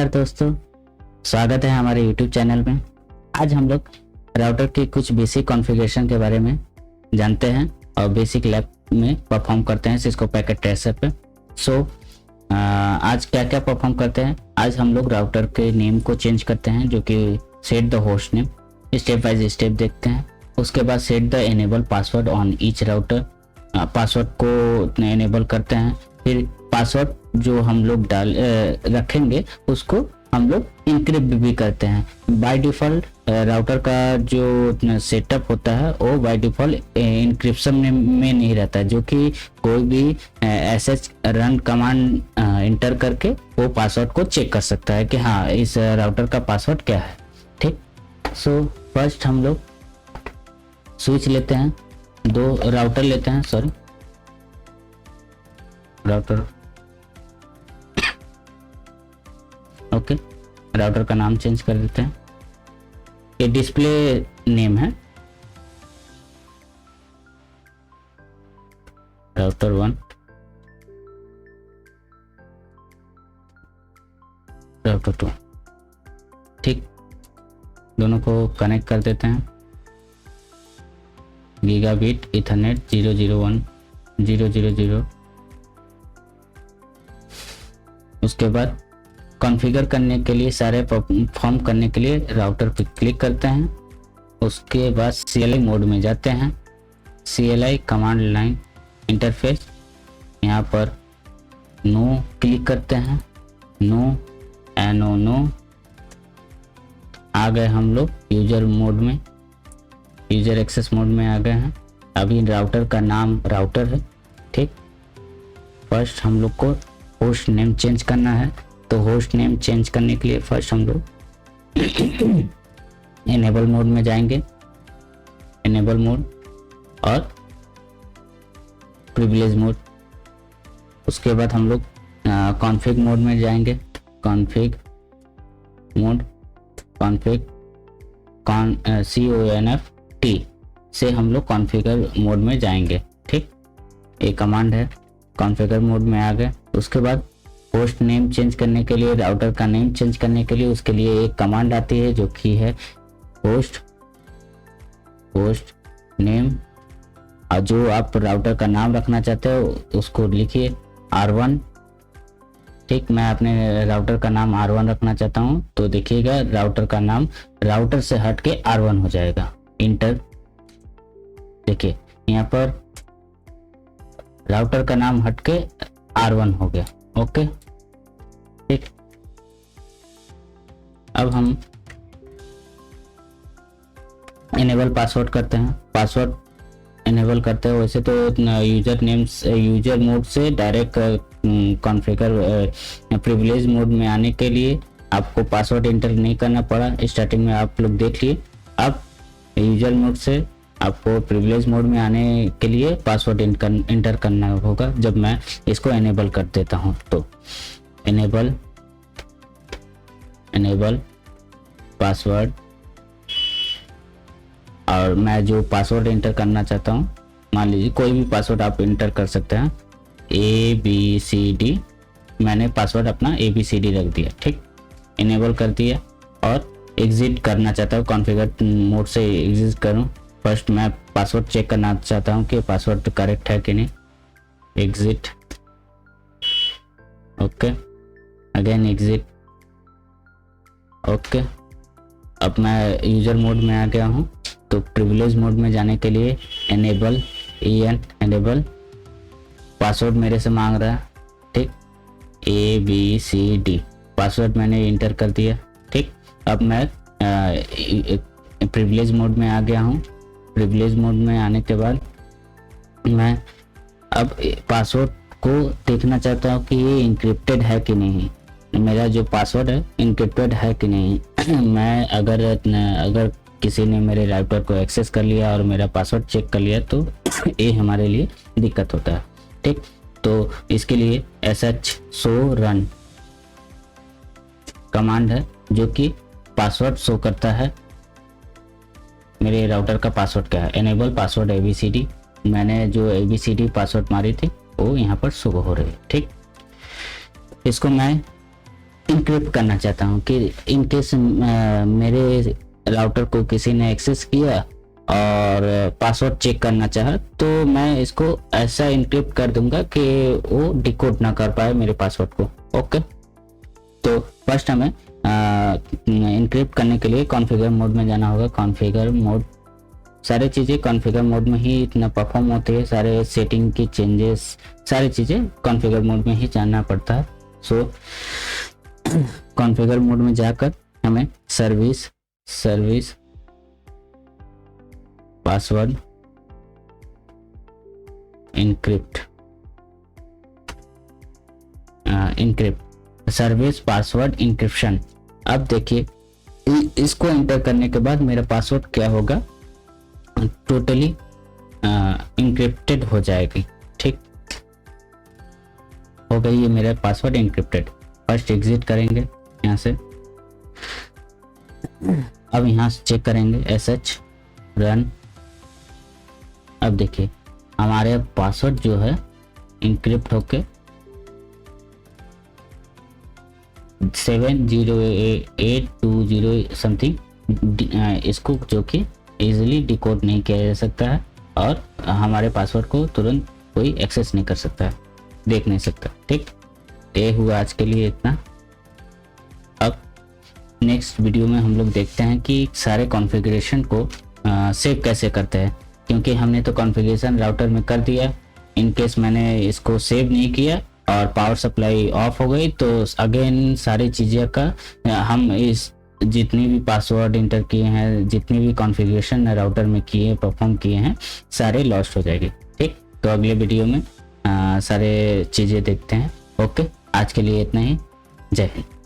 नमस्कार दोस्तों, स्वागत है हमारे YouTube चैनल में। आज हम लोग राउटर की कुछ बेसिक कॉन्फ़िगरेशन के बारे में जानते हैं और बेसिक लैब में परफॉर्म करते हैं सिस्को पैकेट ट्रेसर पे। आज क्या क्या परफॉर्म करते हैं। आज हम लोग राउटर के नेम को चेंज करते हैं, जो कि set the host name, step by step देखते हैं। उसके बाद set the enable password on each router, password को एनेबल करते हैं। फिर पासवर्ड जो हम लोग रखेंगे उसको हम लोग इनक्रिप्ट भी करते हैं। बाय डिफ़ॉल्ट राउटर का जो सेटअप होता है वो बाय डिफ़ॉल्ट इनक्रिप्शन में नहीं रहता है, जो कि कोई भी एसएच रन कमांड इंटर करके वो पासवर्ड को चेक कर सकता है कि हाँ इस राउटर का पासवर्ड क्या है। ठीक, सो फर्स्ट हम लोग स्विच लेते हैं, दो राउटर लेते हैं, सॉरी राउटर, ओके। राउटर का नाम चेंज कर देते हैं। ये डिस्प्ले नेम है राउटर 1, राउटर 2। ठीक, दोनों को कनेक्ट कर देते हैं। Gigabit Ethernet 001.0.0.0। उसके बाद कॉन्फ़िगर करने के लिए, सारे परफॉर्म करने के लिए राउटर पे क्लिक करते हैं। उसके बाद CLI मोड में जाते हैं। CLI कमांड लाइन इंटरफेस, यहाँ पर नो क्लिक करते हैं। नो आ गए हम लोग यूजर मोड में, यूजर एक्सेस मोड में आ गए हैं। अभी राउटर का नाम राउटर है। ठीक, फर्स्ट हम लोग को होस्ट नेम चेंज करना है, तो होस्ट नेम चेंज करने के लिए फर्स्ट हम लोग इनेबल मोड में जाएंगे, इनेबल मोड और प्रिविलेज मोड। उसके बाद हम लोग कॉन्फ़िग मोड में जाएंगे, कॉन्फ़िग मोड, कॉन्फ़िग CONFT से हम लोग कॉन्फ़िगर मोड में जाएंगे। ठीक, ये कमांड है, कॉन्फ़िगर मोड में आ गए। उसके बाद होस्ट नेम चेंज करने के लिए, राउटर का नेम चेंज करने के लिए, उसके लिए एक कमांड आती है जो कि है होस्ट नेम, और जो आप राउटर का नाम रखना चाहते हो उसको लिखिए R1। ठीक, मैं अपने राउटर का नाम R1 रखना चाहता हूँ, तो देखिएगा राउटर का नाम राउटर से हट के R1 हो जाएगा। इंटर, देखिए यहाँ पर राउटर का नाम हट के R1 हो गया। ओके, ठीक। अब हम इनेबल पासवर्ड करते हैं। पासवर्ड इनेबल करते हैं, वैसे तो यूजर नेम यूजर मोड से डायरेक्ट कॉन्फ़िगर प्रिविलेज मोड में आने के लिए आपको पासवर्ड इंटर नहीं करना पड़ा। स्टार्टिंग में आप लोग देख लिए। अब यूजर मोड से आपको प्रिविलेज मोड में आने के लिए पासवर्ड इंटर करना होगा। जब मैं इसको इनेबल कर देता हूँ तो इनेबल पासवर्ड, और मैं जो पासवर्ड इंटर करना चाहता हूँ, मान लीजिए कोई भी पासवर्ड आप इंटर कर सकते हैं, ABCD। मैंने पासवर्ड अपना ABCD रख दिया। ठीक, इनेबल कर दिया और एग्जिट करना चाहता हूँ, कॉन्फ़िगर मोड से एग्जिट करूँ। फर्स्ट मैं पासवर्ड चेक करना चाहता हूँ कि पासवर्ड करेक्ट है कि नहीं। Exit, okay, again exit, okay. अब मैं यूजर मोड में आ गया हूँ, तो प्रिविलेज मोड में जाने के लिए एनेबल पासवर्ड मेरे से मांग रहा है। ठीक, ABCD पासवर्ड मैंने इंटर कर दिया। ठीक, अब मैं प्रिविलेज मोड में आ गया हूँ। प्रिविलेज मोड में आने के बाद मैं अब पासवर्ड को देखना चाहता हूँ कि ये इंक्रिप्टेड है कि नहीं, मेरा जो पासवर्ड है इंक्रिप्टेड है कि नहीं। मैं अगर किसी ने मेरे राउटर को एक्सेस कर लिया और मेरा पासवर्ड चेक कर लिया तो ये हमारे लिए दिक्कत होता है। ठीक, तो इसके लिए sh show run कमांड है, जो कि पासवर्ड शो करता है मेरे राउटर का पासवर्ड क्या है। एनेबल पासवर्ड ABCD, मैंने जो ABCD पासवर्ड मारी थी वो यहाँ पर शो हो रही है। ठीक, इसको मैं इंक्रिप्ट करना चाहता हूँ कि इन केस मेरे राउटर को किसी ने एक्सेस किया और पासवर्ड चेक करना चाहा, तो मैं इसको ऐसा इंक्रिप्ट कर दूंगा कि वो डिकोड ना कर पाए मेरे पासवर्ड को। ओके, तो फर्स्ट हमें इंक्रिप्ट करने के लिए कॉन्फ़िगर मोड में जाना होगा। कॉन्फ़िगर मोड, सारी चीज़ें कॉन्फ़िगर मोड में ही इतना परफॉर्म होती है, सारे सेटिंग की चेंजेस सारी चीज़ें कॉन्फ़िगर मोड में ही जानना पड़ता है। सो कॉन्फ़िगर मोड में जाकर हमें service password encrypt service password encryption. अब देखिए इसको एंटर करने के बाद मेरा पासवर्ड क्या होगा, टोटली इंक्रिप्टेड हो जाएगी। ठीक हो गई ये मेरा पासवर्ड इंक्रिप्टेड। फर्स्ट एग्जिट करेंगे यहाँ से, अब यहाँ से चेक करेंगे SH रन। अब देखिए हमारे पासवर्ड जो है इंक्रिप्ट होके 70820 समथिंग, इसको जो कि इजीली डिकोड नहीं किया जा सकता है और हमारे पासवर्ड को तुरंत कोई एक्सेस नहीं कर सकता है, देख नहीं सकता। ठीक, ये हुआ आज के लिए इतना। अब नेक्स्ट वीडियो में हम लोग देखते हैं कि सारे कॉन्फ़िगरेशन को सेव कैसे करते हैं, क्योंकि हमने तो कॉन्फ़िगरेशन राउटर में कर दिया। इन केस मैंने इसको सेव नहीं किया और पावर सप्लाई ऑफ हो गई, तो अगेन सारी चीज़ें का हम इस जितनी भी पासवर्ड इंटर किए हैं, जितनी भी कॉन्फ़िगरेशन राउटर में किए परफॉर्म किए हैं, सारे लॉस्ट हो जाएंगे। ठीक, तो अगले वीडियो में सारे चीज़ें देखते हैं। ओके, आज के लिए इतना ही। जय हिंद।